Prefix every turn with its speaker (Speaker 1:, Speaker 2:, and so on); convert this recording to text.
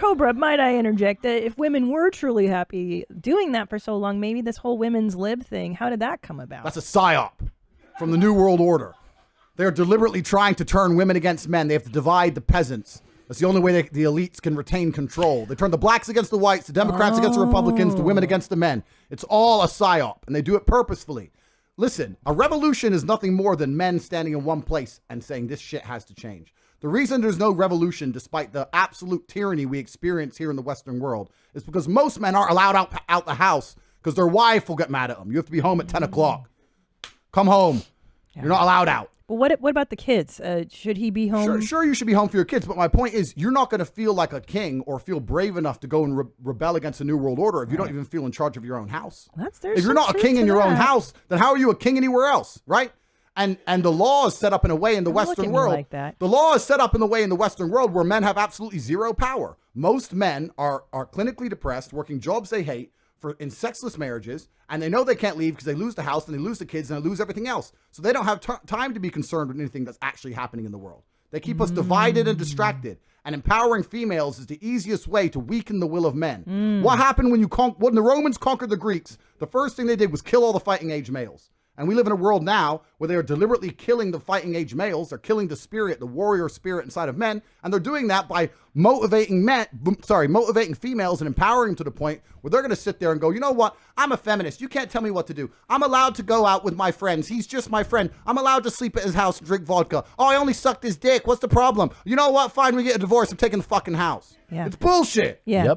Speaker 1: Cobra, might I interject that if women were truly happy doing that for so long, maybe this whole women's lib thing, how did that come about?
Speaker 2: That's a psyop from the New World Order. They're deliberately trying to turn women against men. They have to divide the peasants. That's the only way the elites can retain control. They turn the blacks against the whites, the Democrats against the Republicans, the women against the men. It's all a psyop, and they do it purposefully. Listen, a revolution is nothing more than men standing in one place and saying this shit has to change. The reason there's no revolution, despite the absolute tyranny we experience here in the Western world, is because most men aren't allowed out the house because their wife will get mad at them. You have to be home at 10 o'clock. Come home. Yeah. You're not allowed out.
Speaker 1: But what about the kids? Should he be home?
Speaker 2: Sure, you should be home for your kids. But my point is, you're not going to feel like a king or feel brave enough to go and rebel against the New World Order if you don't even feel in charge of your own house. If you're not a king in your own house, then how are you a king anywhere else, right? And the law is set up in a way in the Western world.
Speaker 1: Like that.
Speaker 2: The law is set up in the way in the Western world where men have absolutely zero power. Most men are clinically depressed, working jobs they hate, in sexless marriages, and they know they can't leave because they lose the house and they lose the kids and they lose everything else. So they don't have time to be concerned with anything that's actually happening in the world. They keep us divided and distracted. And empowering females is the easiest way to weaken the will of men. What happened when the Romans conquered the Greeks? The first thing they did was kill all the fighting age males. And we live in a world now where they are deliberately killing the fighting age males. They're killing the spirit, the warrior spirit inside of men. And they're doing that by motivating females and empowering them to the point where they're going to sit there and go, you know what? I'm a feminist. You can't tell me what to do. I'm allowed to go out with my friends. He's just my friend. I'm allowed to sleep at his house and drink vodka. Oh, I only sucked his dick. What's the problem? You know what? Fine, we get a divorce. I'm taking the fucking house. Yeah. It's bullshit.
Speaker 1: Yeah. Yep.